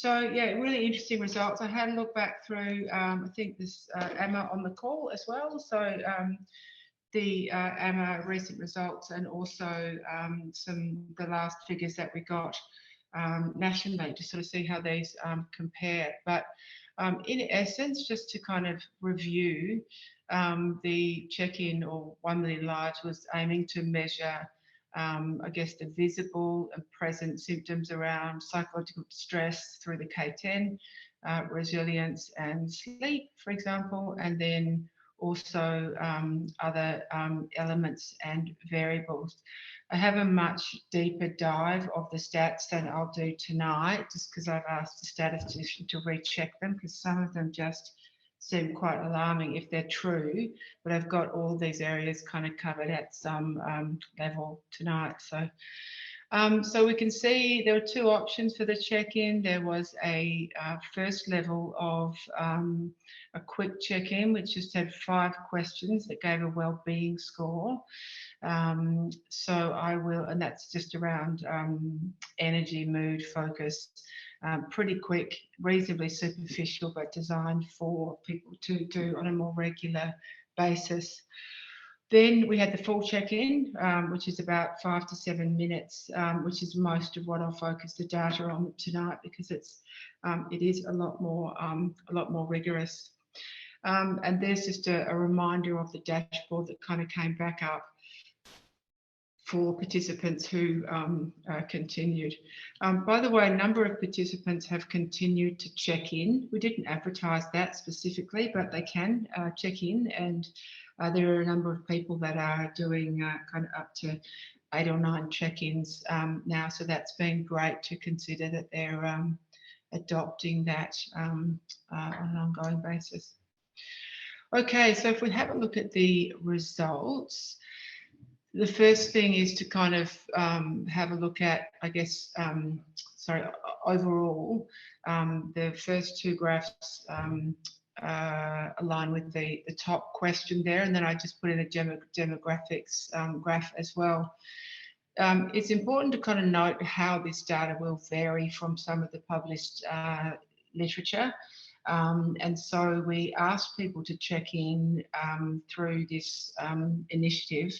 So yeah, really interesting results. I had a look back through, I think this Emma on the call as well. So the Emma recent results, and also the last figures that we got nationally, to sort of see how these compare. But in essence, just to kind of review, the check-in or 1 million lives was aiming to measure, I guess, the visible and present symptoms around psychological distress through the K10, resilience and sleep, for example, and then also other elements and variables. I have a much deeper dive of the stats than I'll do tonight, just because I've asked the statistician to recheck them, because some of them just seem quite alarming if they're true, but I've got all these areas kind of covered at some level tonight. So we can see there were 2 options for the check-in. There was a first level of a quick check-in, which just had 5 questions that gave a well-being score. So I will, and that's just around energy, mood, focus. Pretty quick, reasonably superficial, but designed for people to do on a more regular basis. Then we had the full check-in, which is about 5 to 7 minutes, which is most of what I'll focus the data on tonight, because it is a lot more rigorous. And there's just a reminder of the dashboard that kind of came back up for participants who continued. By the way, a number of participants have continued to check in. We didn't advertise that specifically, but they can check in, and there are a number of people that are doing kind of up to 8 or 9 check-ins now, so that's been great to consider that they're adopting that on an ongoing basis. Okay, so if we have a look at the results, the first thing is to kind of have a look at, I guess, overall, the first 2 graphs align with the top question there, and then I just put in a demographics graph as well. It's important to kind of note how this data will vary from some of the published literature. And so we asked people to check in through this initiative.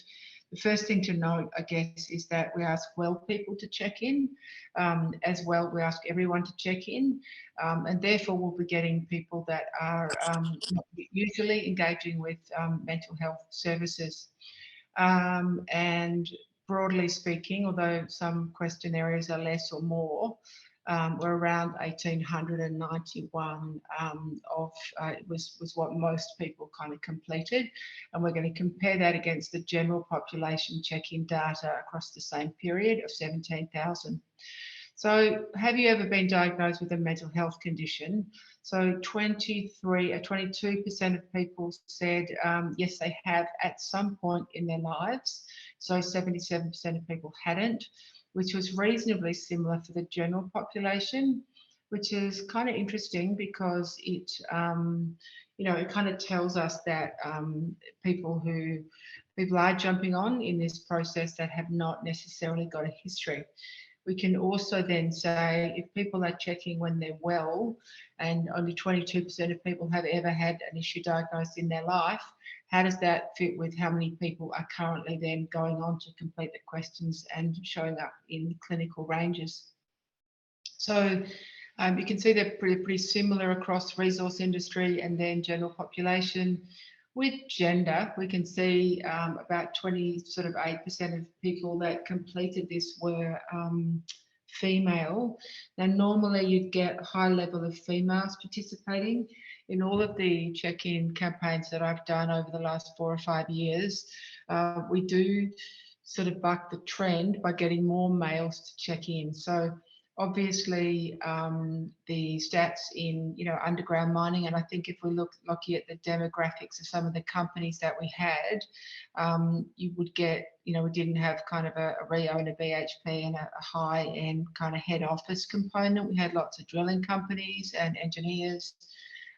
The first thing to note, I guess, is that we ask well people to check in. As well, we ask everyone to check in, and therefore we'll be getting people that are usually engaging with mental health services. And broadly speaking, although some question areas are less or more, we're around 1,891 was what most people kind of completed, and we're going to compare that against the general population check-in data across the same period of 17,000. So have you ever been diagnosed with a mental health condition? So 22% of people said yes, they have at some point in their lives. So 77% of people hadn't, which was reasonably similar for the general population, which is kind of interesting because it, it kind of tells us that people are jumping on in this process that have not necessarily got a history. We can also then say if people are checking when they're well, and only 22% of people have ever had an issue diagnosed in their life, how does that fit with how many people are currently then going on to complete the questions and showing up in clinical ranges? So you can see they're pretty similar across resource industry and then general population. With gender, we can see about 8% of people that completed this were female. Now, normally you'd get a high level of females participating. In all of the check-in campaigns that I've done over the last 4 or 5 years, we do sort of buck the trend by getting more males to check in. So obviously the stats in underground mining, and I think if we look at the demographics of some of the companies that we had, you would get, we didn't have kind of a Rio and a BHP and a high-end kind of head office component. We had lots of drilling companies and engineers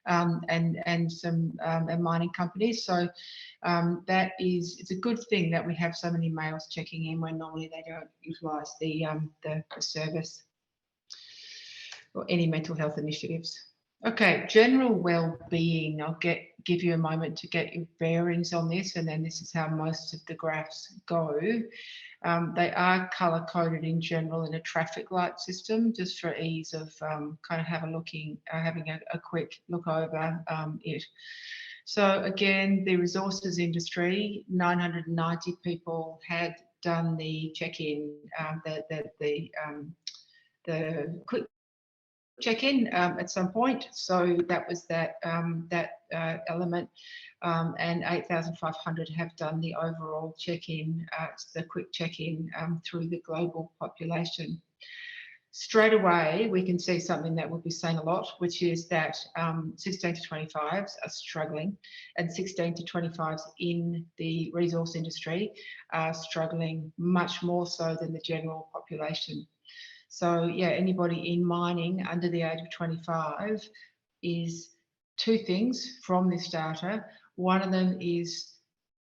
and some mining companies. So it's a good thing that we have so many males checking in when normally they don't utilise the service. or any mental health initiatives. Okay, general well-being. I'll give you a moment to get your bearings on this, and then this is how most of the graphs go. They are colour-coded in general in a traffic light system, just for ease of kind of having a quick look over it. So again, the resources industry, 990 people had done the check-in, the quick check-in at some point. So that was that element, and 8,500 have done the overall check-in, the quick check-in through the global population. Straight away, we can see something that we'll be saying a lot, which is that 16 to 25s are struggling, and 16 to 25s in the resource industry are struggling much more so than the general population. So yeah, anybody in mining under the age of 25 is two things from this data. One of them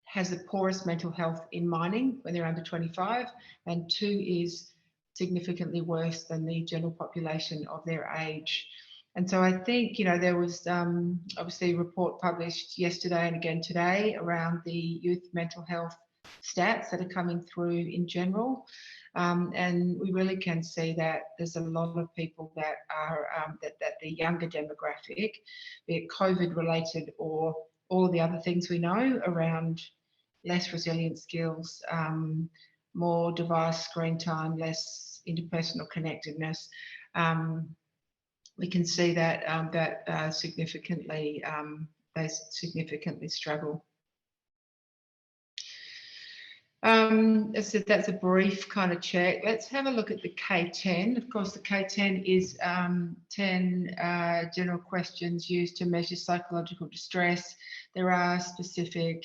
has the poorest mental health in mining when they're under 25, and two is significantly worse than the general population of their age. And so I think, you know, there was obviously a report published yesterday and again today around the youth mental health stats that are coming through in general. And we really can see that there's a lot of people that are that the younger demographic, be it COVID related or all of the other things we know around less resilient skills, more device screen time, less interpersonal connectedness. We can see that they significantly struggle. As I said, that's a brief kind of check. Let's have a look at the K10. Of course, the K10 is 10 general questions used to measure psychological distress. There are specific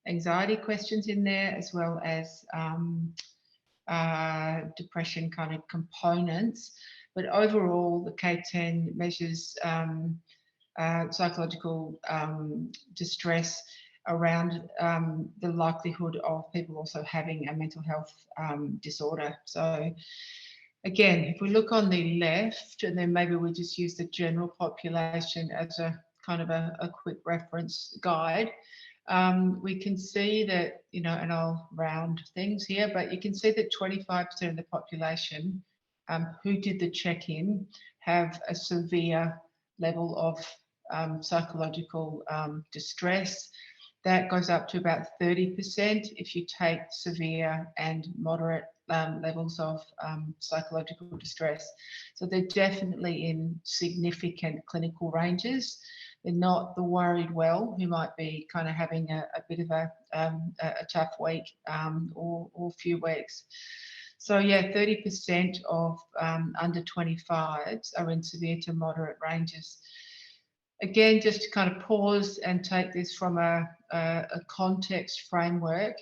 anxiety questions in there, as well as depression kind of components. But overall, the K10 measures psychological distress around the likelihood of people also having a mental health disorder. So again, if we look on the left, and then maybe we just use the general population as a kind of a quick reference guide, we can see that, you know, and I'll round things here, but you can see that 25% of the population who did the check-in have a severe level of psychological distress. That goes up to about 30% if you take severe and moderate levels of psychological distress. So they're definitely in significant clinical ranges. They're not the worried well who might be kind of having a bit of a tough week or few weeks. So yeah, 30% of under 25s are in severe to moderate ranges. Again, just to kind of pause and take this from a context framework,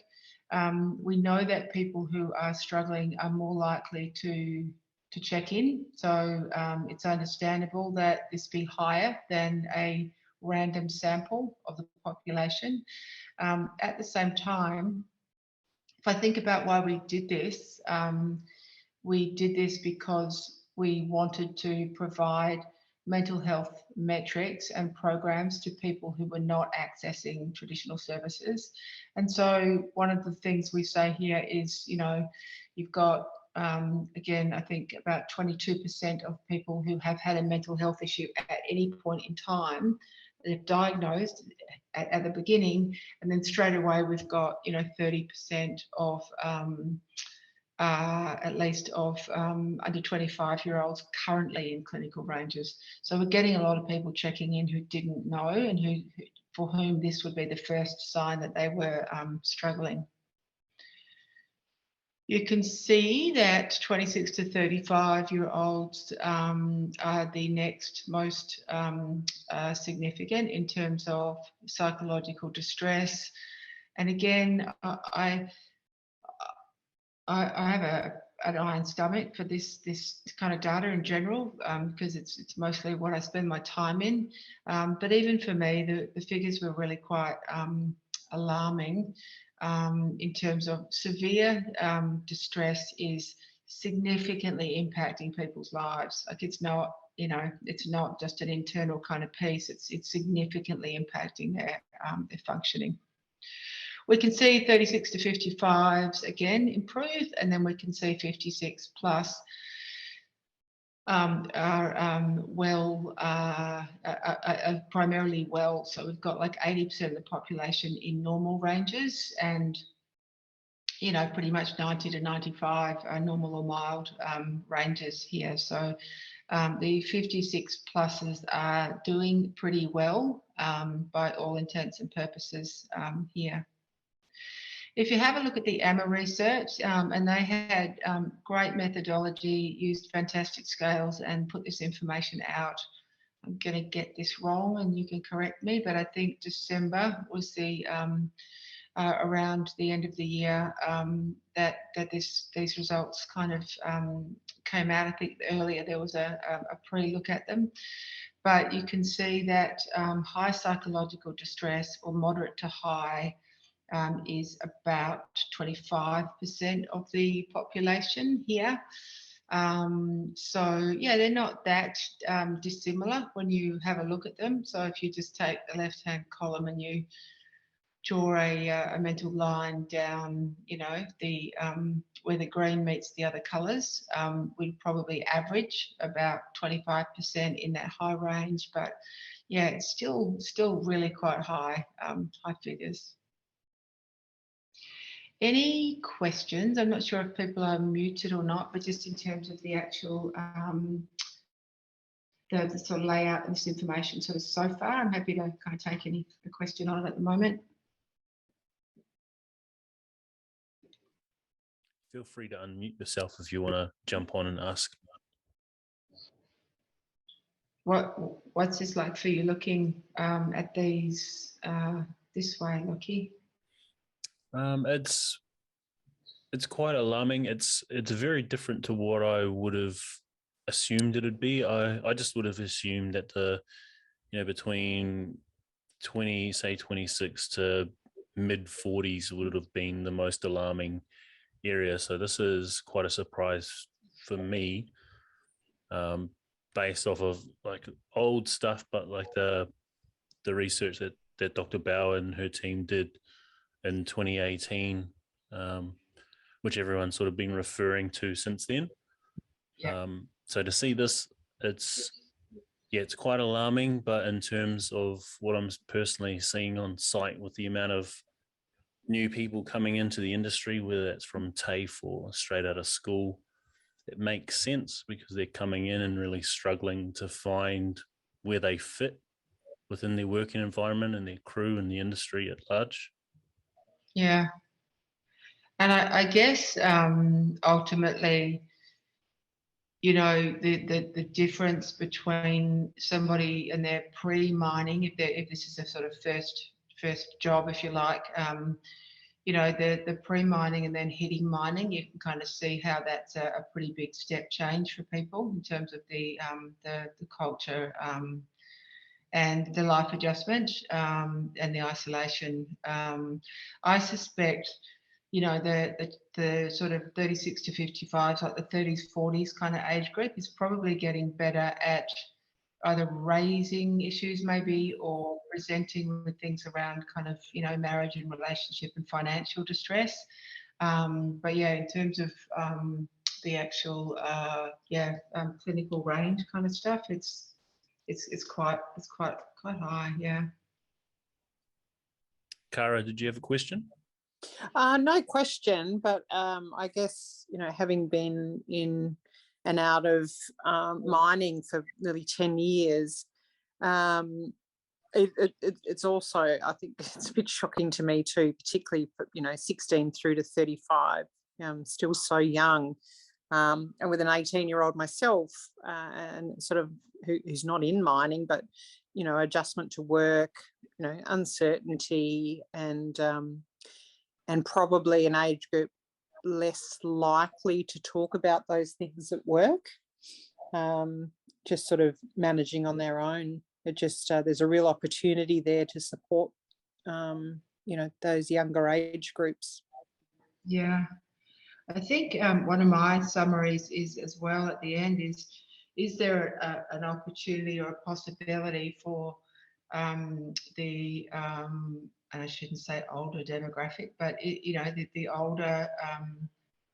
we know that people who are struggling are more likely to check in. So it's understandable that this be higher than a random sample of the population. At the same time, if I think about why we did this because we wanted to provide mental health metrics and programs to people who were not accessing traditional services. And so one of the things we say here is, you know, you've got, again, I think about 22% of people who have had a mental health issue at any point in time, they're diagnosed at the beginning, and then straight away we've got, you know, 30% of at least of under 25-year-olds currently in clinical ranges. So we're getting a lot of people checking in who didn't know and for whom this would be the first sign that they were struggling. You can see that 26 to 35-year-olds are the next most significant in terms of psychological distress. And again, I have an iron stomach for this kind of data in general, because it's mostly what I spend my time in. But even for me, the figures were really quite alarming in terms of severe distress is significantly impacting people's lives. Like, it's not it's not just an internal kind of piece. It's significantly impacting their functioning. We can see 36 to 55s again improve, and then we can see 56 plus are primarily well. So we've got like 80% of the population in normal ranges, and pretty much 90 to 95 are normal or mild ranges here. So the 56 pluses are doing pretty well by all intents and purposes here. If you have a look at the AMA research, and they had great methodology, used fantastic scales and put this information out. I'm going to get this wrong and you can correct me, but I think December was the around the end of the year that these results kind of came out. I think earlier there was a pre-look at them, but you can see that high psychological distress, or moderate to high, is about 25% of the population here. So yeah, they're not that dissimilar when you have a look at them. So if you just take the left-hand column and you draw a mental line down, the where the green meets the other colours, we'd probably average about 25% in that high range. But yeah, it's still really quite high, high figures. Any questions? I'm not sure if people are muted or not, but just in terms of the actual the sort of layout of this information so far, I'm happy to kind of take any question on it at the moment. Feel free to unmute yourself if you want to jump on and ask. What's this like for you looking at these this way, Lockie? It's quite alarming. It's very different to what I would have assumed it'd be. I just would have assumed that between 26 to mid 40s would have been the most alarming area. So this is quite a surprise for me, based off of like old stuff, but like the research that Dr. Bauer and her team did in 2018, which everyone's sort of been referring to since then. Yeah. So to see this, it's quite alarming, but in terms of what I'm personally seeing on site with the amount of new people coming into the industry, whether that's from TAFE or straight out of school, it makes sense because they're coming in and really struggling to find where they fit within their working environment and their crew and the industry at large. Yeah. And I guess ultimately, the difference between somebody and their pre-mining, if this is a sort of first job, if you like, the pre-mining and then hitting mining, you can kind of see how that's a pretty big step change for people in terms of the culture and the life adjustment and the isolation. I suspect, the sort of 36 to 55s, like the 30s, 40s kind of age group is probably getting better at either raising issues maybe or presenting with things around kind of, marriage and relationship and financial distress. But yeah, in terms of the actual, clinical range kind of stuff, it's quite high, yeah. Cara, did you have a question? No question, but I guess, having been in and out of mining for nearly 10 years, it's also, I think it's a bit shocking to me too, particularly for, 16 through to 35, still so young. And with an 18-year-old myself, and sort of who's not in mining, but, adjustment to work, uncertainty and probably an age group less likely to talk about those things at work, just sort of managing on their own. It just, there's a real opportunity there to support, those younger age groups. Yeah. I think one of my summaries is as well at the end is, is there an opportunity or a possibility for the and I shouldn't say older demographic, but the older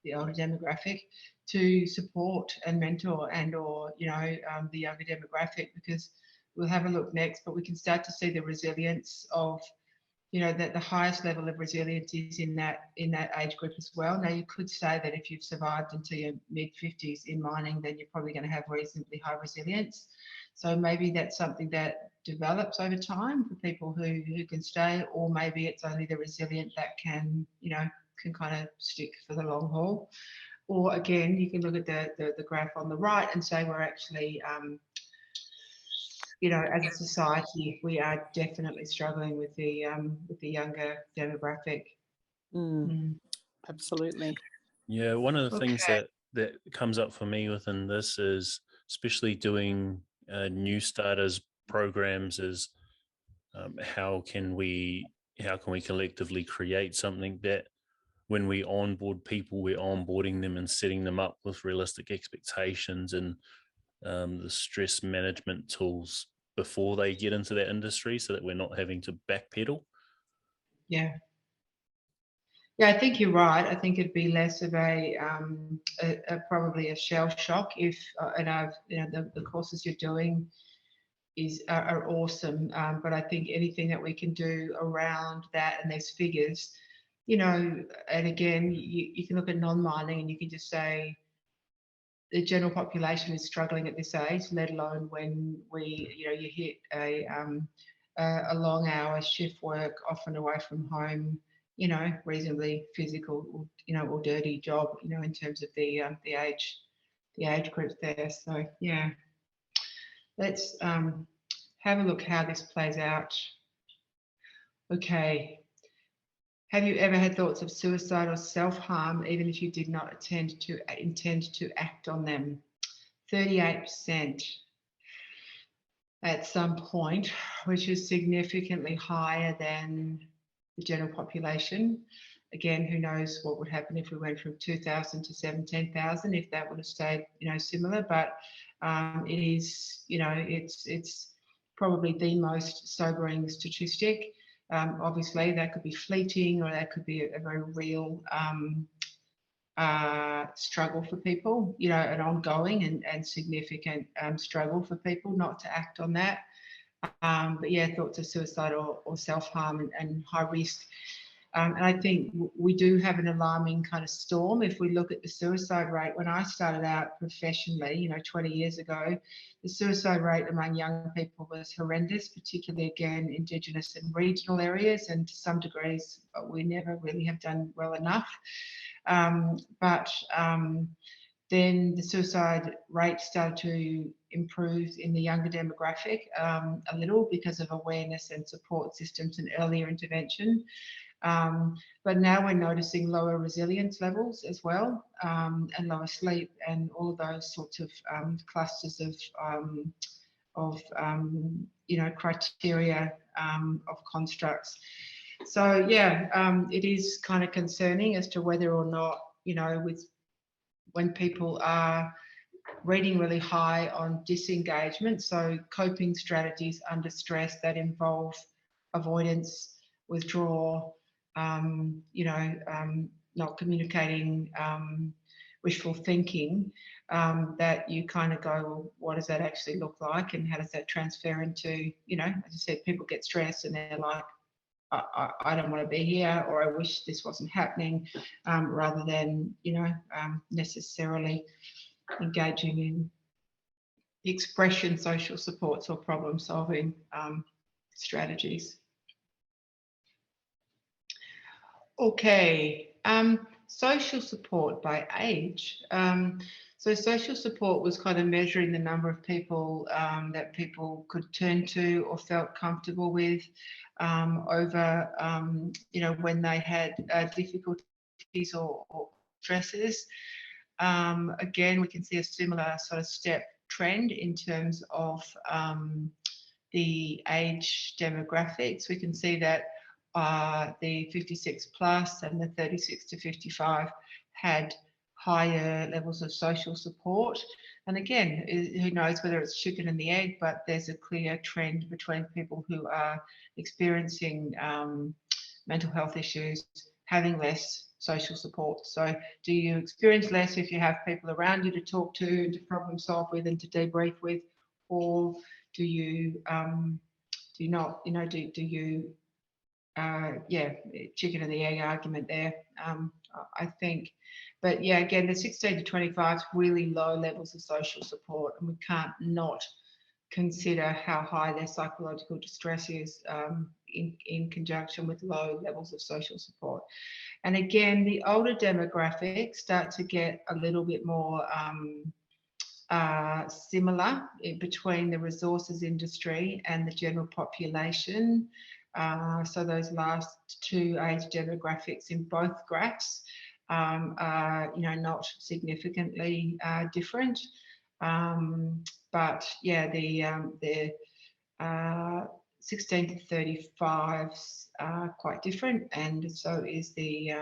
demographic to support and mentor or the younger demographic, because we'll have a look next, but we can start to see the resilience of that the highest level of resilience is in that age group as well. Now, you could say that if you've survived into your mid-50s in mining, then you're probably going to have reasonably high resilience. So maybe that's something that develops over time for people who can stay, or maybe it's only the resilient that can kind of stick for the long haul. Or again, you can look at the graph on the right and say we're actually as a society, we are definitely struggling with the younger demographic. Absolutely. Yeah, one of the things that comes up for me within this is, especially doing new starters programs, is how can we collectively create something that when we onboard people, we're onboarding them and setting them up with realistic expectations and the stress management tools before they get into that industry, so that we're not having to backpedal. Yeah, I think you're right. I think it'd be less of a probably a shell shock if the courses you're doing are awesome, but I think anything that we can do around that and these figures, and again, you can look at non-mining and you can just say the general population is struggling at this age, let alone when you hit a long hour shift work, often away from home, reasonably physical, or dirty job, in terms of the age group there. So yeah, let's have a look how this plays out. Okay. Have you ever had thoughts of suicide or self-harm, even if you did not intend to act on them? 38% at some point, which is significantly higher than the general population. Again, who knows what would happen if we went from 2,000 to 17,000, if that would have stayed, similar. But it is, it's probably the most sobering statistic. Obviously, that could be fleeting, or that could be a very real struggle for people, an ongoing and significant struggle for people not to act on that. But yeah, thoughts of suicide or self-harm and high risk. And I think we do have an alarming kind of storm. If we look at the suicide rate, when I started out professionally, 20 years ago, the suicide rate among young people was horrendous, particularly, again, Indigenous and regional areas, and to some degrees, we never really have done well enough. Then the suicide rate started to improve in the younger demographic a little, because of awareness and support systems and earlier intervention. But now we're noticing lower resilience levels as well, and lower sleep, and all of those sorts of clusters of criteria of constructs. So yeah, it is kind of concerning as to whether or not, when people are rating really high on disengagement, so coping strategies under stress that involve avoidance, withdrawal, not communicating, wishful thinking, that you kind of go, well, what does that actually look like, and how does that transfer into, as I said, people get stressed and they're like, I don't want to be here, or I wish this wasn't happening, rather than, necessarily engaging in expression, social supports, or problem solving strategies. Okay, social support by age. So social support was kind of measuring the number of people that people could turn to or felt comfortable with over, when they had difficulties or stresses. Again, we can see a similar sort of step trend in terms of the age demographics. We can see that the 56 plus and the 36 to 55 had higher levels of social support. And again, who knows whether it's chicken and the egg, but there's a clear trend between people who are experiencing mental health issues having less social support. So do you experience less if you have people around you to talk to problem solve with and to debrief with, or do you not, do you yeah, chicken and the egg argument there, I think. But yeah, again, the 16 to 25 is really low levels of social support, and we can't not consider how high their psychological distress is in conjunction with low levels of social support. And again, the older demographics start to get a little bit more similar between the resources industry and the general population. So those last two age demographics in both graphs are, not significantly different. But yeah, the 16 to 35s are quite different, and so is the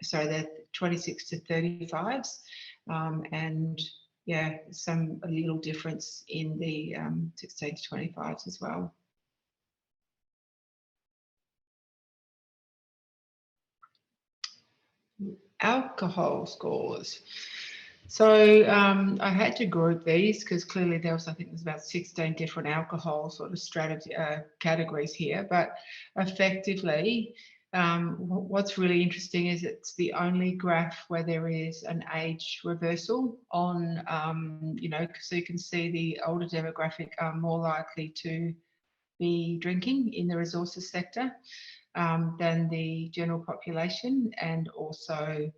the 26 to 35s, and yeah, a little difference in the 16 to 25s as well. Alcohol scores. So I had to group these because clearly there was, I think there's about 16 different alcohol sort of strategy categories here, but effectively what's really interesting is it's the only graph where there is an age reversal on, so you can see the older demographic are more likely to be drinking in the resources sector than the general population, and also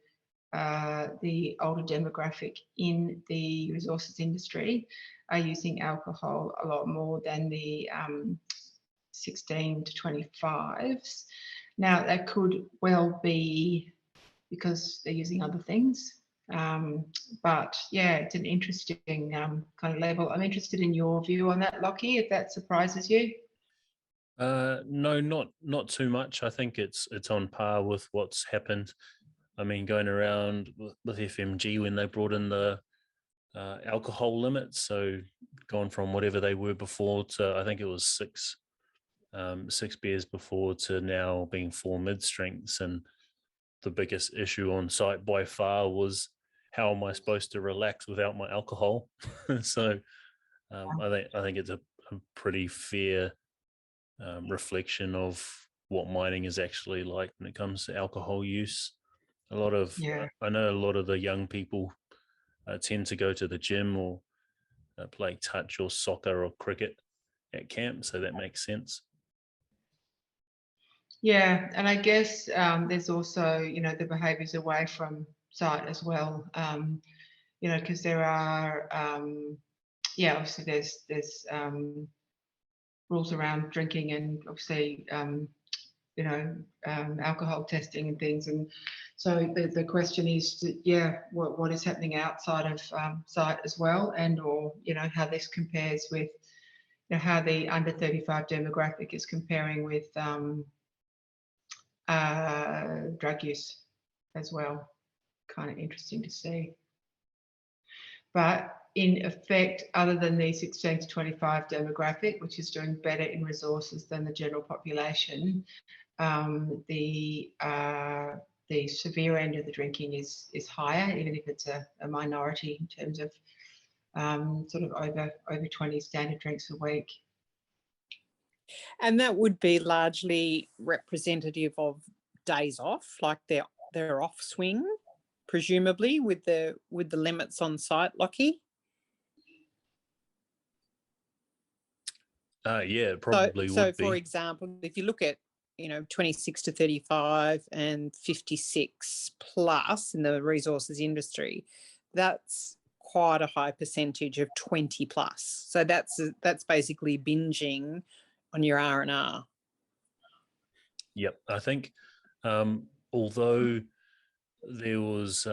the older demographic in the resources industry are using alcohol a lot more than the 16 to 25s. Now, that could well be because they're using other things. But yeah, it's an interesting kind of level. I'm interested in your view on that, Lockie, if that surprises you. No, not too much. I think it's on par with what's happened. I mean, going around with FMG when they brought in the alcohol limits, so gone from whatever they were before to, I think it was six beers before, to now being 4 mid-strengths. And the biggest issue on site by far was, how am I supposed to relax without my alcohol? So I think it's a pretty fair reflection of what mining is actually like when it comes to alcohol use. I know a lot of the young people tend to go to the gym or play touch or soccer or cricket at camp, so that makes sense. Yeah, and I guess there's also, the behaviours away from site as well, because there are, obviously there's rules around drinking, and obviously, alcohol testing and things. And so the question is, what is happening outside of site as well, and or, how this compares with, how the under 35 demographic is comparing with drug use as well. Kind of interesting to see. But in effect, other than the 16 to 25 demographic, which is doing better in resources than the general population, the severe end of the drinking is higher, even if it's a minority in terms of sort of over 20 standard drinks a week. And that would be largely representative of days off, like their off swing, presumably with the limits on site, Lockie. Yeah, probably so would be. For example, if you look at 26 to 35 and 56 plus in the resources industry, that's quite a high percentage of 20 plus. So that's basically binging on your R&R. Yep, I think although there was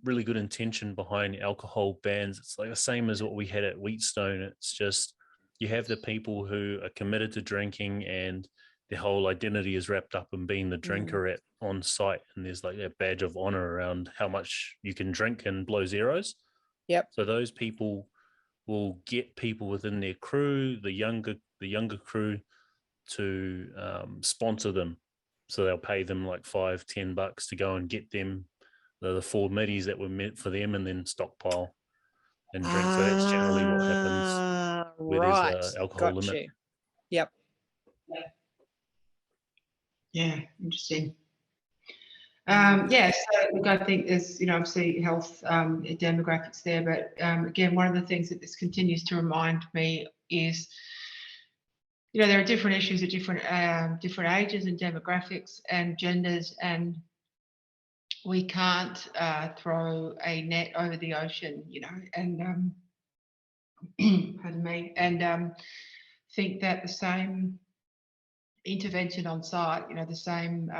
really good intention behind alcohol bans, it's like the same as what we had at Wheatstone. It's just, you have the people who are committed to drinking and their whole identity is wrapped up in being the drinker on site, and there's like a badge of honor around how much you can drink and blow zeros. Yep. So those people will get people within their crew, the younger crew, to sponsor them. So they'll pay them like $5-10 to go and get them the 4 middies that were meant for them, and then stockpile and drink. So that's generally what happens where there's an alcohol limit. You. Yep. Yeah, interesting. Yeah, so look, I think there's, obviously health demographics there, but again, one of the things that this continues to remind me is, there are different issues at different ages and demographics and genders, and we can't throw a net over the ocean, and pardon me, and think that the same intervention on site, the same,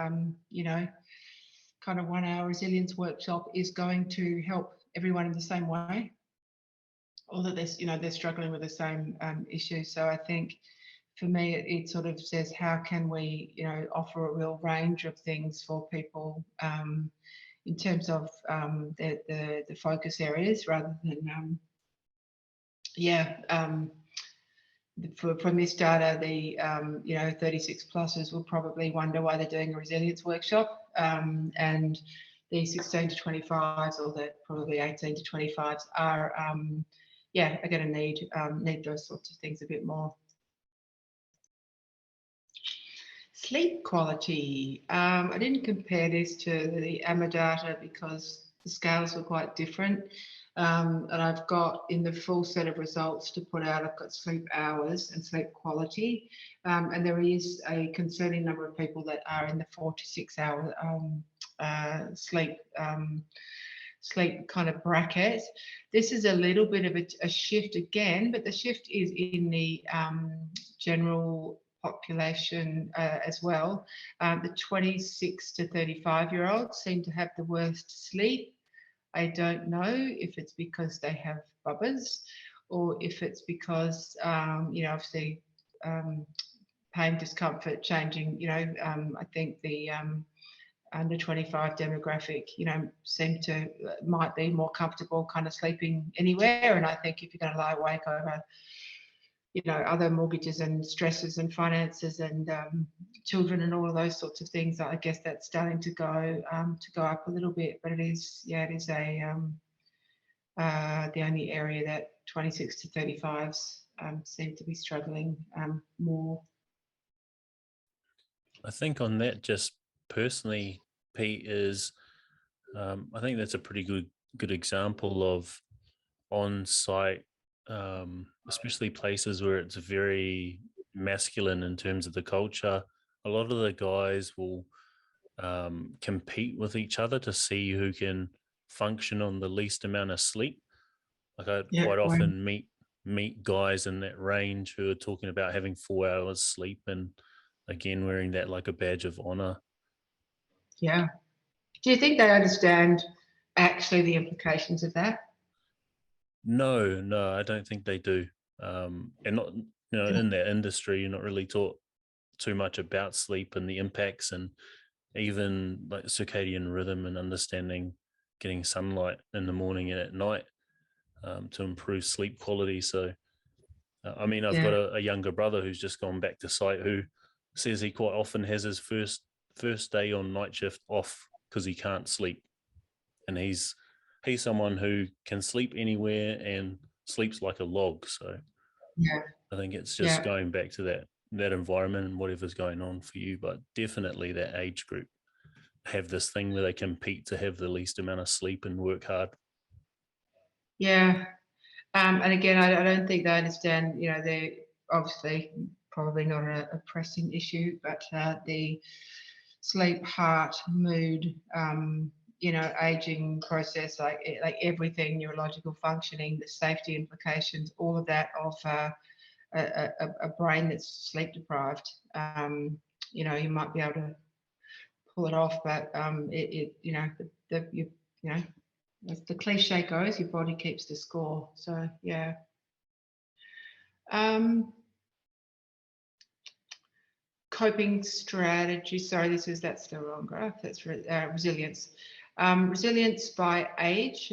kind of 1 hour resilience workshop is going to help everyone in the same way, or that they're struggling with the same issues. So I think for me, it sort of says, how can we, offer a real range of things for people in terms of the focus areas, rather than, from this data, the 36 pluses will probably wonder why they're doing a resilience workshop, and the 16 to 25s, or the probably 18 to 25s are going to need those sorts of things a bit more. Sleep quality. I didn't compare this to the AMA data because the scales were quite different. And I've got in the full set of results to put out, I've got sleep hours and sleep quality. And there is a concerning number of people that are in the 4 to 6 hour sleep kind of bracket. This is a little bit of a shift again, but the shift is in the general population as well. The 26 to 35-year-olds seem to have the worst sleep. I don't know if it's because they have bubbers, or if it's because, obviously pain, discomfort, changing, I think the under 25 demographic, might be more comfortable kind of sleeping anywhere. And I think if you're going to lie awake over, other mortgages and stresses and finances and children and all of those sorts of things, I guess that's starting to go up a little bit. But it is the only area that 26 to 35s seem to be struggling more. I think on that, just personally, Pete, is I think that's a pretty good example of on-site, especially places where it's very masculine in terms of the culture. A lot of the guys will compete with each other to see who can function on the least amount of sleep. Like I quite often meet guys in that range who are talking about having 4 hours sleep, and again wearing that like a badge of honor. Yeah. Do you think they understand actually the implications of that? No, I don't think they do. And not, in that industry, you're not really taught too much about sleep and the impacts, and even like circadian rhythm and understanding getting sunlight in the morning and at night to improve sleep quality. So, I've got a younger brother who's just gone back to site, who says he quite often has his first day on night shift off because he can't sleep, and he's someone who can sleep anywhere and sleeps like a log. So I think it's just going back to that environment and whatever's going on for you, but definitely that age group have this thing where they compete to have the least amount of sleep and work hard. Yeah. And again, I don't think they understand, they're obviously probably not a pressing issue, but the sleep, heart, mood, aging process, like everything, neurological functioning, the safety implications, all of that of a brain that's sleep deprived. You might be able to pull it off, but as the cliche goes, your body keeps the score. So yeah. coping strategy. Sorry, that's the wrong graph. That's resilience. Resilience by age.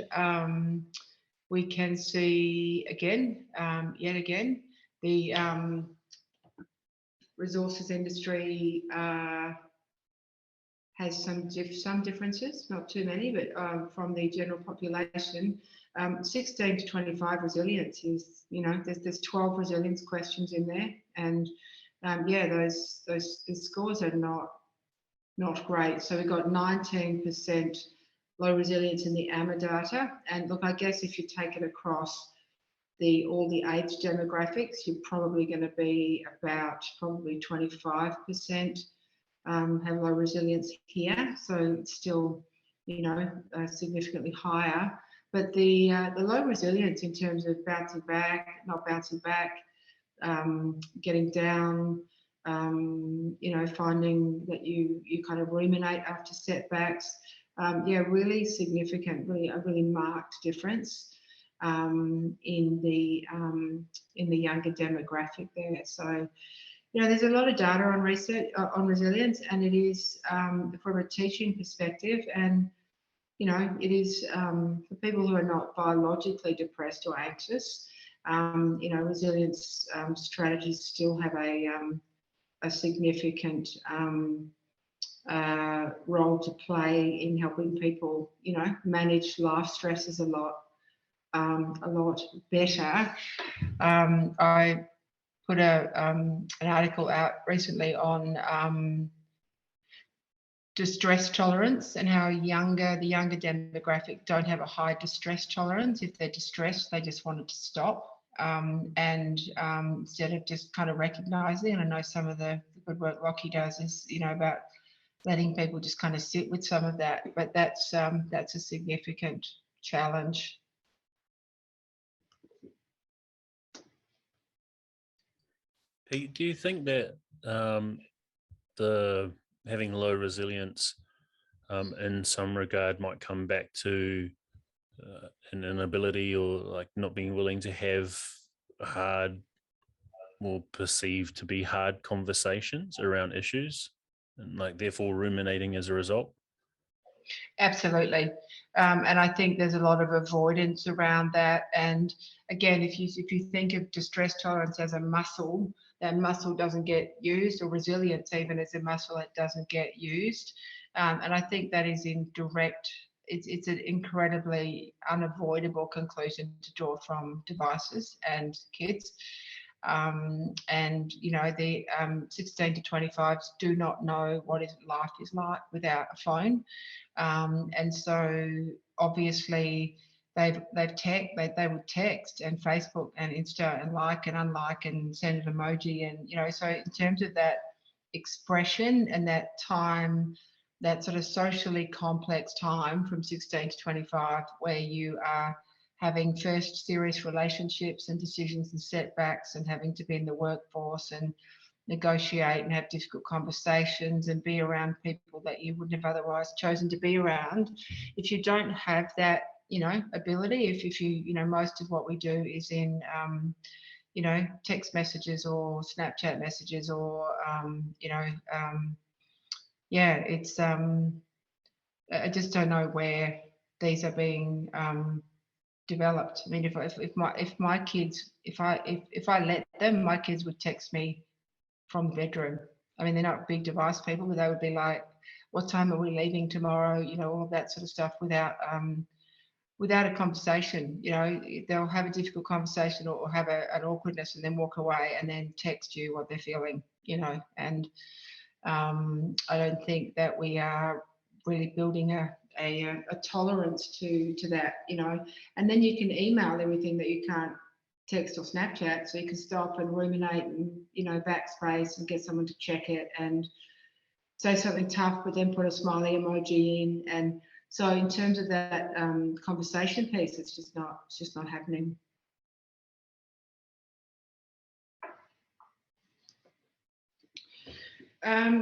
We can see again, yet again, the resources industry has some differences, not too many, but from the general population. 16 to 25 resilience is, there's 12 resilience questions in there, and yeah, those scores are not great. So we've got 19% low resilience in the AMA data, and look, I guess if you take it across all the age demographics, you're probably going to be about probably 25% have low resilience here. So it's still, significantly higher. But the low resilience in terms of bouncing back, not bouncing back, getting down, finding that you kind of ruminate after setbacks, yeah, really significant, a really marked difference in the younger demographic there. So, there's a lot of data on research on resilience, and it is from a teaching perspective, and it is for people who are not biologically depressed or anxious. Resilience strategies still have a significant role to play in helping people, manage life stresses a lot better. I put an article out recently on distress tolerance and how the younger demographic don't have a high distress tolerance. If they're distressed, they just want it to stop. Instead of just kind of recognizing, and I know some of the good work Rocky does is, about letting people just kind of sit with some of that, but that's a significant challenge. Pete, do you think that the having low resilience in some regard might come back to an inability or like not being willing to have hard or perceived to be hard conversations around issues, and like therefore ruminating as a result? Absolutely. And I think there's a lot of avoidance around that. And again, if you think of distress tolerance as a muscle, that muscle doesn't get used, or resilience even as a muscle, it doesn't get used. And I think that is it's an incredibly unavoidable conclusion to draw from devices and kids. The 16 to 25s do not know what life is like without a phone. And so obviously they would text and Facebook and Insta and like and unlike and send an emoji, and so in terms of that expression and that time, that sort of socially complex time from 16 to 25, where you are having first serious relationships and decisions and setbacks, and having to be in the workforce and negotiate and have difficult conversations and be around people that you wouldn't have otherwise chosen to be around. If you don't have that, ability, if you, most of what we do is in, text messages or Snapchat messages or, yeah, it's, I just don't know where these are being developed. I mean, if my kids, if I let them, my kids would text me from the bedroom. I mean, they're not big device people, but they would be like, what time are we leaving tomorrow? All of that sort of stuff without a conversation. They'll have a difficult conversation or have an awkwardness and then walk away and then text you what they're feeling, and I don't think that we are really building a tolerance to that, and then you can email everything that you can't text or Snapchat, so you can stop and ruminate and backspace and get someone to check it and say something tough, but then put a smiley emoji in. And so in terms of that conversation piece, it's just not happening.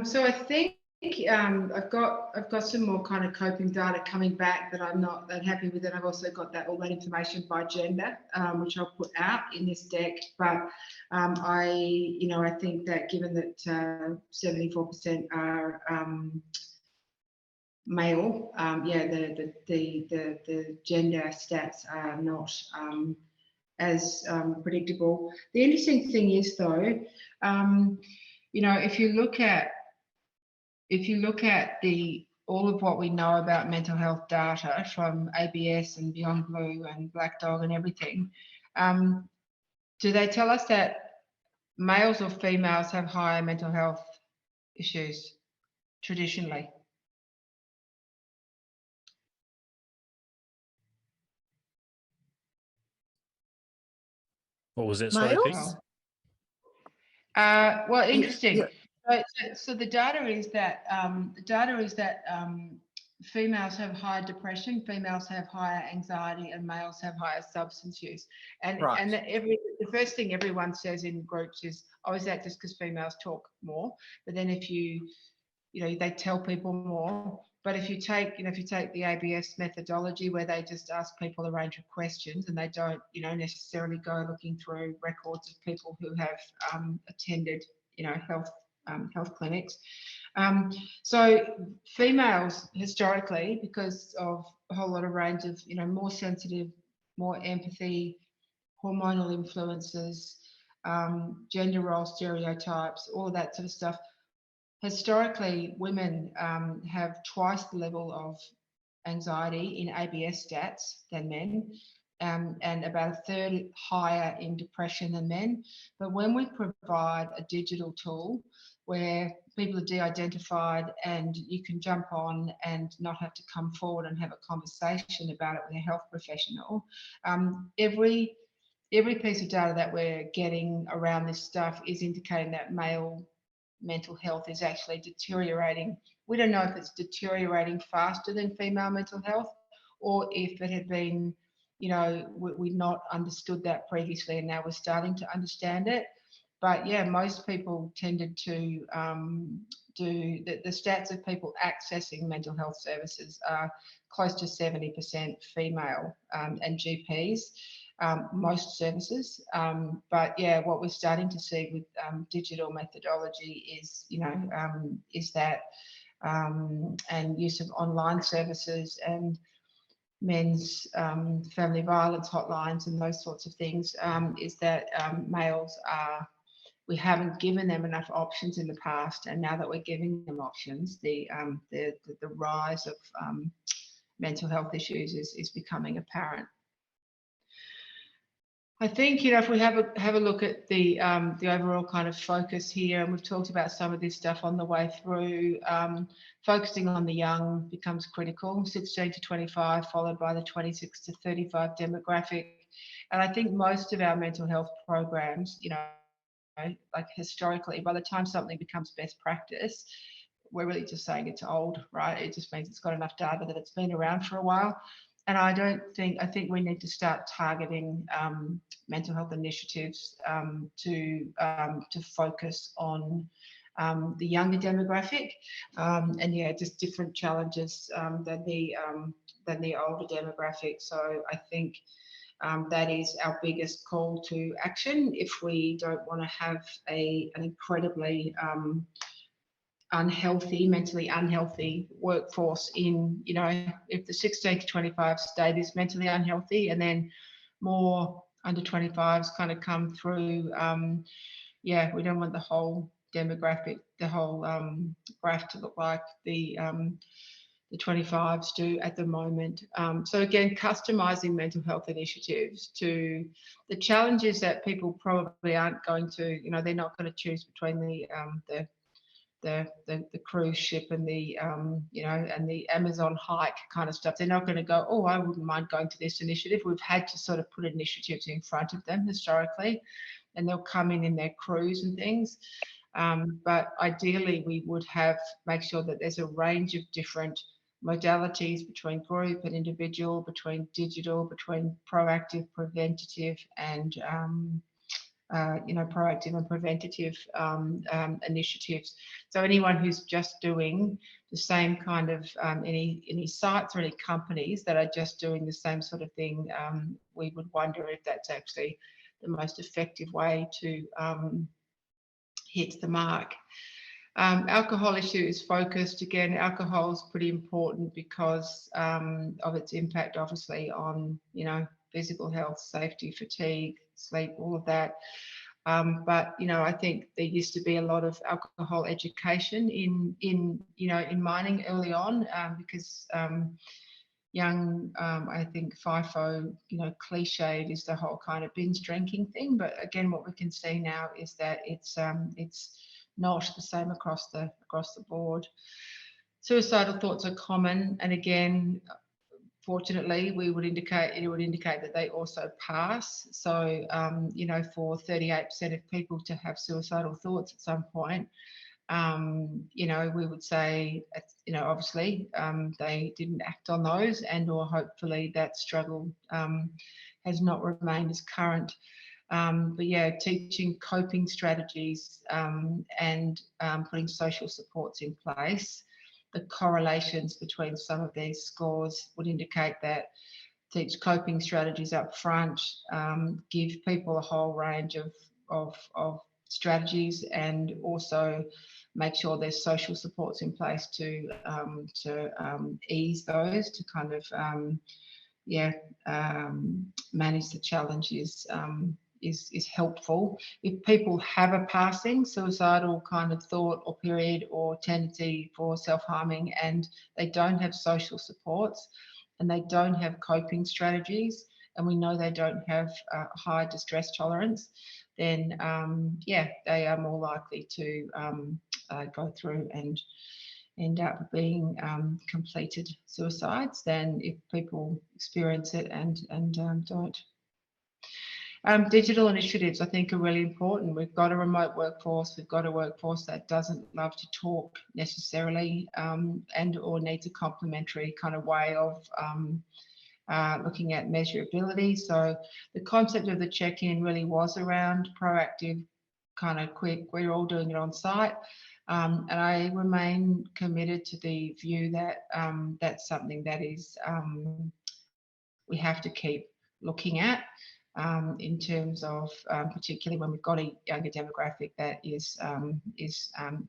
So I think I've got some more kind of coping data coming back that I'm not that happy with, and I've also got all that information by gender, which I'll put out in this deck. But I think that given that 74% are male, the gender stats are not as predictable. The interesting thing is, though, if you look at all of what we know about mental health data from ABS and Beyond Blue and Black Dog and everything, do they tell us that males or females have higher mental health issues traditionally? What was that, sorry, Males? Pete? Well, interesting. Yeah. So the data is that females have higher depression, females have higher anxiety, and males have higher substance use. And Right. and the first thing everyone says in groups is, "Oh, is that just because females talk more?" But then if they tell people more. But if you take the ABS methodology, where they just ask people a range of questions and they don't necessarily go looking through records of people who have attended health clinics. So females historically, because of a whole lot of range of more sensitive, more empathy, hormonal influences, gender role stereotypes, all of that sort of stuff. Historically, women have twice the level of anxiety in ABS stats than men, and about a third higher in depression than men. But when we provide a digital tool where people are de-identified and you can jump on and not have to come forward and have a conversation about it with a health professional, every piece of data that we're getting around this stuff is indicating that male mental health is actually deteriorating. We don't know if it's deteriorating faster than female mental health, or if it had been, we'd not understood that previously and now we're starting to understand it. But yeah, most people tended to do the stats of people accessing mental health services are close to 70% female, and GPs. Most services, but yeah, what we're starting to see with digital methodology is, is that and use of online services and men's family violence hotlines and those sorts of things, is that males we haven't given them enough options in the past, and now that we're giving them options, the rise of mental health issues is becoming apparent. I think if we have a look at the overall kind of focus here, and we've talked about some of this stuff on the way through, focusing on the young becomes critical, 16 to 25, followed by the 26 to 35 demographic. And I think most of our mental health programs, like historically, by the time something becomes best practice, we're really just saying it's old, right? It just means it's got enough data that it's been around for a while. And I think we need to start targeting mental health initiatives to focus on the younger demographic, and yeah, just different challenges than the older demographic. So I think that is our biggest call to action if we don't want to have an incredibly mentally unhealthy workforce in, if the 16 to 25 state is mentally unhealthy and then more under 25s kind of come through, yeah, we don't want the whole demographic, the whole graph to look like the 25s do at the moment. So again, customizing mental health initiatives to the challenges that people probably aren't going to, they're not going to choose between the cruise ship and the and the Amazon hike kind of stuff. They're not going to go, oh, I wouldn't mind going to this initiative. We've had to sort of put initiatives in front of them historically, and they'll come in their cruise and things. But ideally, we would make sure that there's a range of different modalities between group and individual, between digital, between proactive, preventative, and proactive and preventative initiatives. So anyone who's just doing the same kind of any sites or any companies that are just doing the same sort of thing, we would wonder if that's actually the most effective way to hit the mark. Alcohol issue is focused. Again, alcohol is pretty important because of its impact, obviously, on physical health, safety, fatigue, sleep, all of that. But I think there used to be a lot of alcohol education in mining early on, because young, I think FIFO, cliched is the whole kind of binge drinking thing. But again, what we can see now is that it's not the same across the board. Suicidal thoughts are common, and again, fortunately, it would indicate that they also pass. So, for 38% of people to have suicidal thoughts at some point, we would say, obviously, they didn't act on those, and/or hopefully that struggle has not remained as current. But yeah, teaching coping strategies and putting social supports in place. The correlations between some of these scores would indicate that teach coping strategies up front, give people a whole range of strategies, and also make sure there's social supports in place to ease those, to kind of manage the challenges. Is helpful. If people have a passing suicidal kind of thought or period or tendency for self-harming, and they don't have social supports and they don't have coping strategies, and we know they don't have high distress tolerance, then they are more likely to go through and end up being completed suicides than if people experience it and don't. Digital initiatives, I think, are really important. We've got a remote workforce. We've got a workforce that doesn't love to talk necessarily, and or needs a complementary kind of way of looking at measurability. So the concept of the check-in really was around proactive, kind of quick. We're all doing it on site. And I remain committed to the view that that's something that is we have to keep looking at. In terms of particularly when we've got a younger demographic that is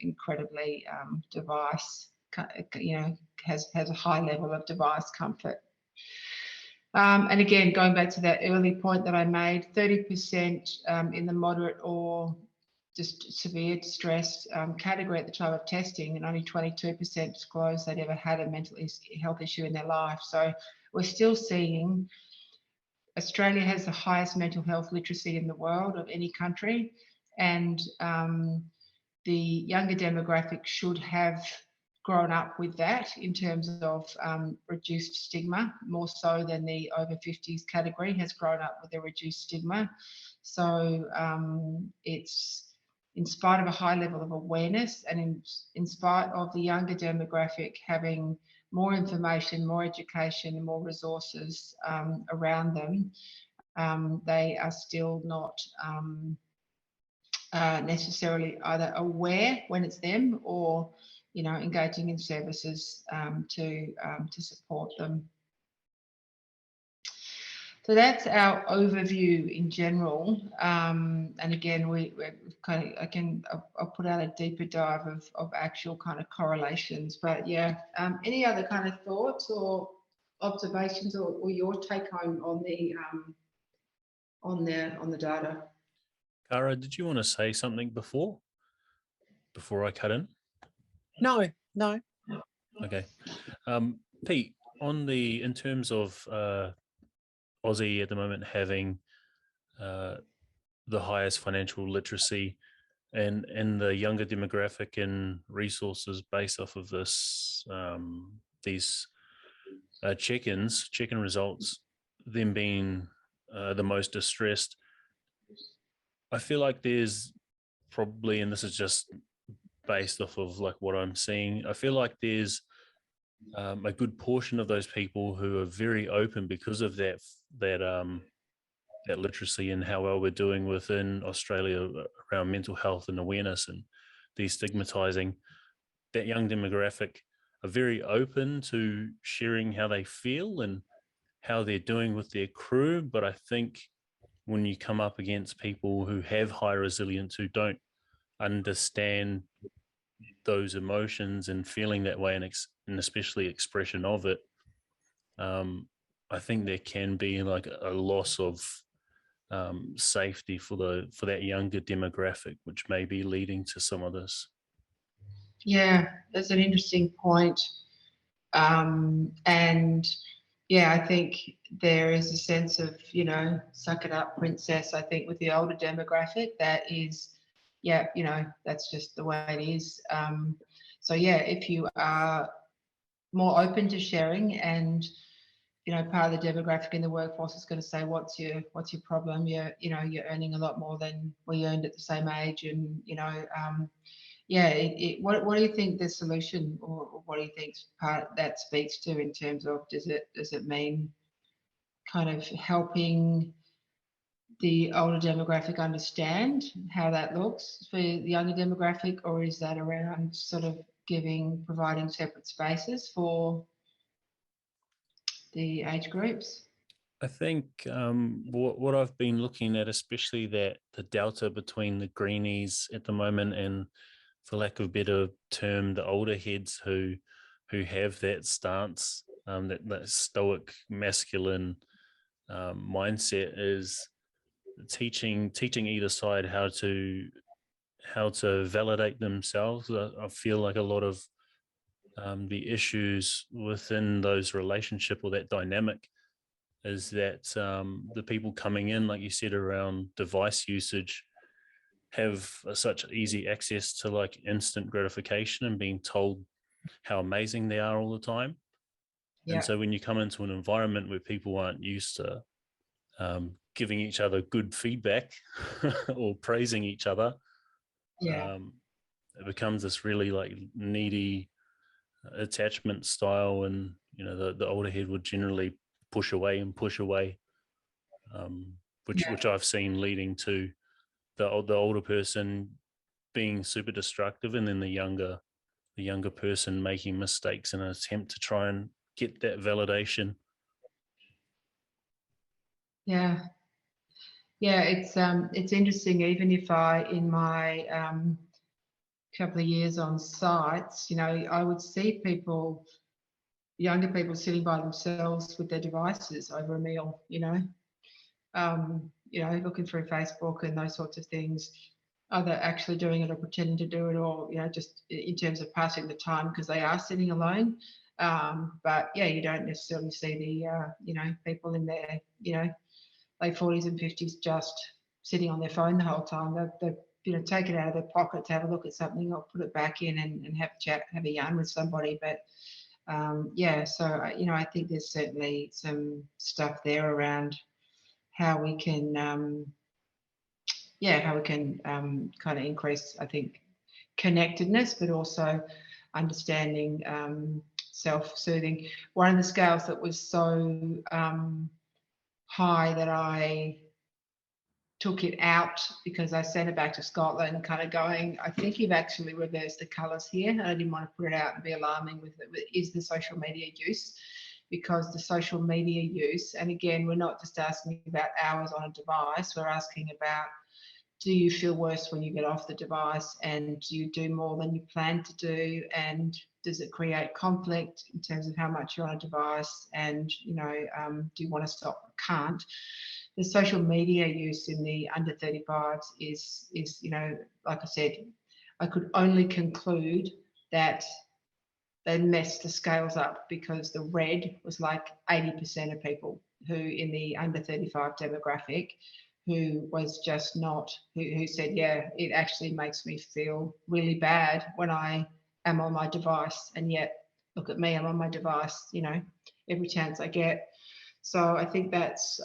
incredibly device, has a high level of device comfort. And again, going back to that early point that I made, 30% in the moderate or just severe distress category at the time of testing, and only 22% disclosed they'd ever had a mental health issue in their life. So we're still seeing Australia has the highest mental health literacy in the world of any country, and the younger demographic should have grown up with that in terms of reduced stigma, more so than the over 50s category has grown up with a reduced stigma. So it's in spite of a high level of awareness, and in spite of the younger demographic having more information, more education, and more resources around them, they are still not necessarily either aware when it's them, or engaging in services to support them. So that's our overview in general. And again, we're kind of, I'll put out a deeper dive of actual kind of correlations. But yeah, any other kind of thoughts or observations or your take home on the data? Cara, did you want to say something before I cut in? No. Okay. Pete, in terms of Aussie at the moment having the highest financial literacy and the younger demographic and resources based off of this, these check-in results, them being the most distressed, I feel like there's probably, and this is just based off of like what I'm seeing, I feel like there's a good portion of those people who are very open because of that that literacy and how well we're doing within Australia around mental health and awareness and destigmatizing, that young demographic are very open to sharing how they feel and how they're doing with their crew. But I think when you come up against people who have high resilience, who don't understand those emotions and feeling that way, and especially expression of it, I think there can be like a loss of safety for that younger demographic, which may be leading to some of this. Yeah, that's an interesting point. And yeah, I think there is a sense of, you know, suck it up, princess. I think with the older demographic, that is, yeah, you know, that's just the way it is. So yeah, if you are more open to sharing, and you know, part of the demographic in the workforce is going to say, what's your problem? You know, you're earning a lot more than we earned at the same age, and you know, yeah. What do you think the solution, or what do you think part that speaks to in terms of, does it mean kind of helping the older demographic understand how that looks for the younger demographic, or is that around sort of providing separate spaces for the age groups? I think what I've been looking at, especially that the delta between the greenies at the moment and, for lack of a better term, the older heads who have that stance, that stoic masculine mindset, is teaching either side how to validate themselves. I feel like a lot of the issues within those relationship or that dynamic is that the people coming in, like you said, around device usage, have such easy access to like instant gratification and being told how amazing they are all the time. Yeah. And so when you come into an environment where people aren't used to giving each other good feedback or praising each other, Yeah. it becomes this really like needy attachment style, and you know the older head would generally push away, which I've seen leading to the older person being super destructive, and then the younger person making mistakes in an attempt to try and get that validation. Yeah. Yeah, it's interesting. Even if in my couple of years on sites, you know, I would see younger people sitting by themselves with their devices over a meal, you know, looking through Facebook and those sorts of things, either actually doing it or pretending to do it, or, you know, just in terms of passing the time because they are sitting alone. But yeah, you don't necessarily see the, people in their, late 40s and 50s just sitting on their phone the whole time. They take it out of their pocket to have a look at something, or put it back in and have a chat, have a yarn with somebody. But so I think there's certainly some stuff there around how we can kind of increase, I think, connectedness, but also understanding, self-soothing. One of the scales that was so high that I took it out because I sent it back to Scotland, kind of going, I think you've actually reversed the colours here. And I didn't want to put it out and be alarming with it, is the social media use. Because the social media use, and again, we're not just asking about hours on a device, we're asking about, do you feel worse when you get off the device, and do you do more than you plan to do, and does it create conflict in terms of how much you're on a device, and do you want to stop? Can't. The social media use in the under 35s is like I said, I could only conclude that they messed the scales up, because the red was like 80% of people who in the under 35 demographic who was just not, who said, yeah, it actually makes me feel really bad when I am on my device, and yet look at me, I'm on my device, every chance I get. So I think that's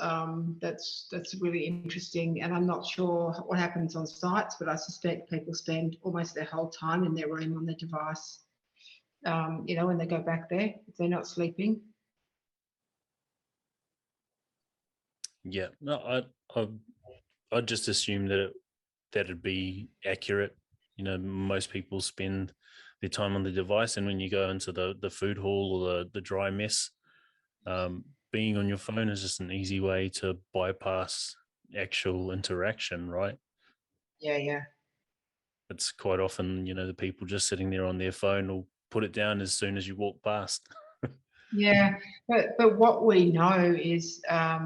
really interesting, and I'm not sure what happens on sites, but I suspect people spend almost their whole time in their room on their device. When they go back there, if they're not sleeping. Yeah, no, I'd just assume that that'd be accurate. You know, most people spend their time on the device, and when you go into the food hall or the dry mess, being on your phone is just an easy way to bypass actual interaction, right? Yeah. It's quite often, you know, the people just sitting there on their phone will put it down as soon as you walk past. Yeah, but what we know is that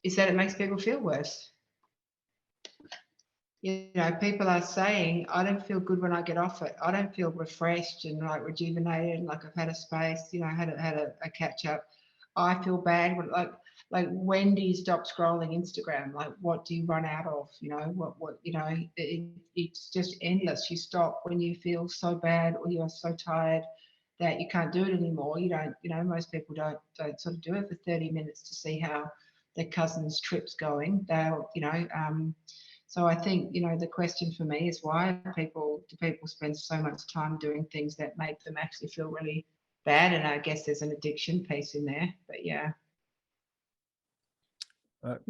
it makes people feel worse. You know, people are saying, I don't feel good when I get off it. I don't feel refreshed and like rejuvenated, like I've had a space, you know, had a catch up. I feel bad when like when do you stop scrolling Instagram? Like what do you run out of? You know, what you know, it's just endless. You stop when you feel so bad or you're so tired that you can't do it anymore. You don't, you know, most people don't sort of do it for 30 minutes to see how their cousin's trip's going. They'll, you know, so I think, you know, the question for me is why do people spend so much time doing things that make them actually feel really bad? And I guess there's an addiction piece in there, but yeah.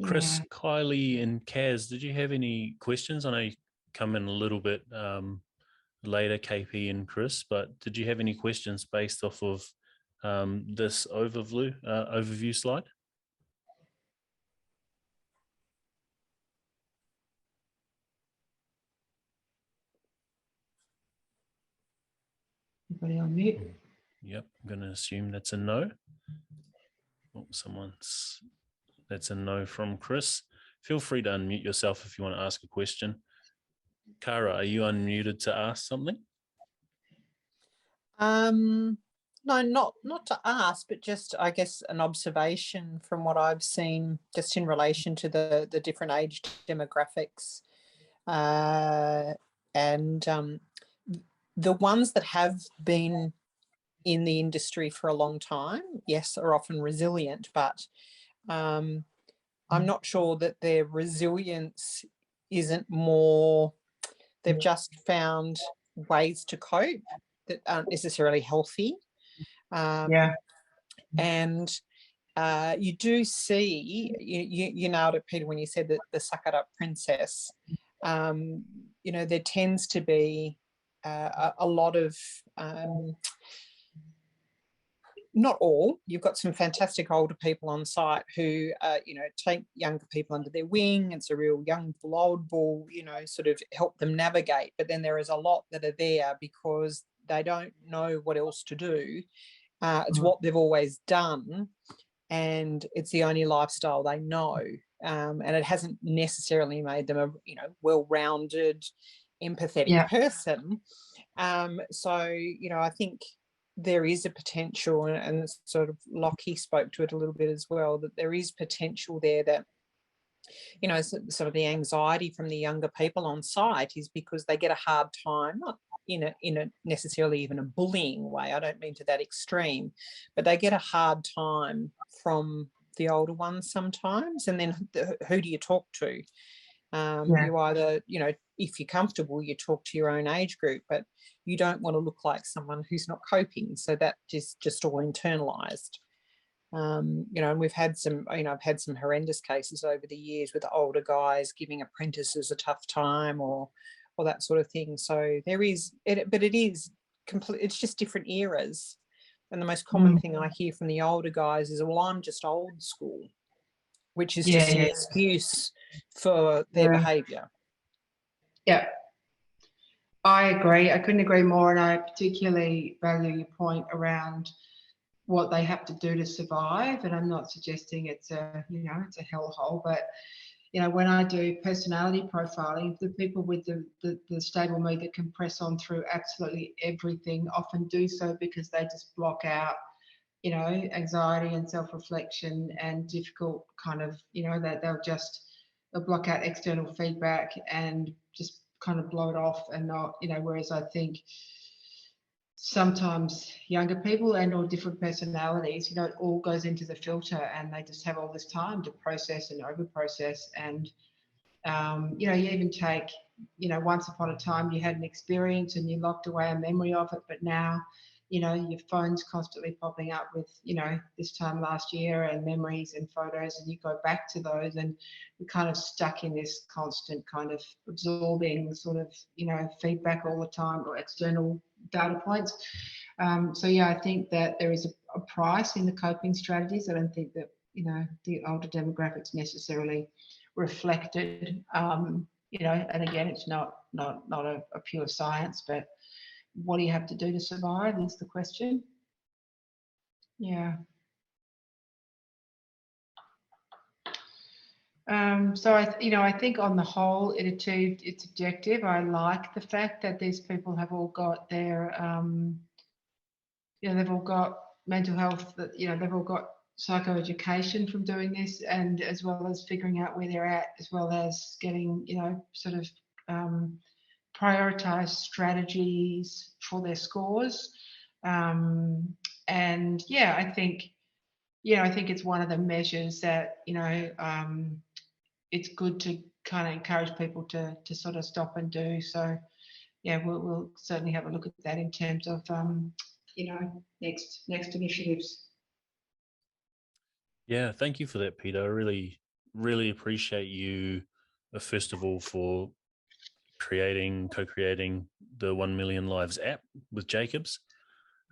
Chris, Yeah. Kylie, and Kaz, did you have any questions? I know you come in a little bit later, KP and Chris, but did you have any questions based off of this overview slide? Everybody on mute? Yep, I'm going to assume that's a no. Oh, that's a no from Chris. Feel free to unmute yourself if you want to ask a question. Cara, are you unmuted to ask something? No, not to ask, but just I guess an observation from what I've seen, just in relation to the different age demographics, and the ones that have been in the industry for a long time, yes, are often resilient, but I'm not sure that their resilience isn't more, they've just found ways to cope that aren't necessarily healthy. Yeah. And you do see, you nailed it, Peter, when you said that the suck it up princess, you know, there tends to be a lot of, not all, you've got some fantastic older people on site who, you know, take younger people under their wing. It's a real young bull, old bull, you know, sort of help them navigate. But then there is a lot that are there because they don't know what else to do. It's what they've always done, and it's the only lifestyle they know. And it hasn't necessarily made them a, you know, well-rounded, empathetic person. So, you know, I think there is a potential, and sort of Lockie spoke to it a little bit as well, that there is potential there that, you know, sort of the anxiety from the younger people on site is because they get a hard time, not in a necessarily even a bullying way, I don't mean to that extreme, but they get a hard time from the older ones sometimes. And then who do you talk to? You either, you know, if you're comfortable, you talk to your own age group, but you don't want to look like someone who's not coping. So that just all internalized. You know, and we've had some, you know, I've had some horrendous cases over the years with the older guys giving apprentices a tough time or that sort of thing. So there is, but it is complete. It's just different eras. And the most common thing I hear from the older guys is, well, I'm just old school, which is just an excuse for their behaviour. Yeah, I agree. I couldn't agree more, and I particularly value your point around what they have to do to survive. And I'm not suggesting it's a, you know, it's a hellhole, but you know, when I do personality profiling, the people with the stable mood that can press on through absolutely everything often do so because they just block out, you know, anxiety and self-reflection and difficult kind of, you know, that they'll block out external feedback and just kind of blow it off and not, you know, whereas I think sometimes younger people and or different personalities, you know, it all goes into the filter and they just have all this time to process and over process. And you know, you even take, you know, once upon a time you had an experience and you locked away a memory of it, but now you know, your phone's constantly popping up with, you know, this time last year and memories and photos, and you go back to those, and we're kind of stuck in this constant kind of absorbing sort of, you know, feedback all the time, or external data points. So yeah, I think that there is a price in the coping strategies. I don't think that, you know, the older demographics necessarily reflected, you know, and again, it's not a pure science, but what do you have to do to survive is the question. Yeah. So I think on the whole it achieved its objective. I like the fact that these people have all got their, you know, they've all got mental health, that, you know, they've all got psychoeducation from doing this, and as well as figuring out where they're at, as well as getting, you know, sort of prioritize strategies for their scores. And yeah, I think it's one of the measures that, you know, it's good to kind of encourage people to sort of stop and do. So yeah, we'll certainly have a look at that in terms of, you know, next initiatives. Yeah, thank you for that, Peter. I really appreciate you, first of all, for co-creating the 1 Million Lives app with Jacobs,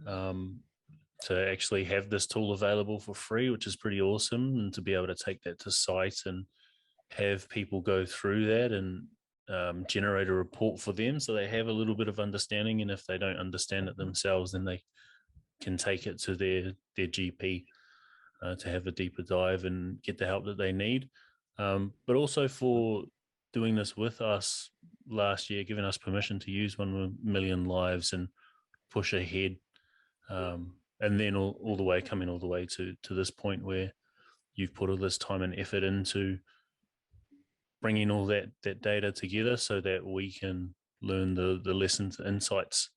to actually have this tool available for free, which is pretty awesome, and to be able to take that to site and have people go through that and generate a report for them, so they have a little bit of understanding, and if they don't understand it themselves, then they can take it to their GP to have a deeper dive and get the help that they need. But also for doing this with us last year, giving us permission to use 1 Million Lives and push ahead, and then all the way coming all the way to this point where you've put all this time and effort into bringing all that data together so that we can learn the lessons, the insights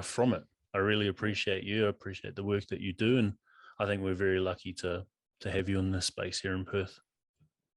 from it. I really appreciate you. I appreciate the work that you do, and I think we're very lucky to have you in this space here in Perth.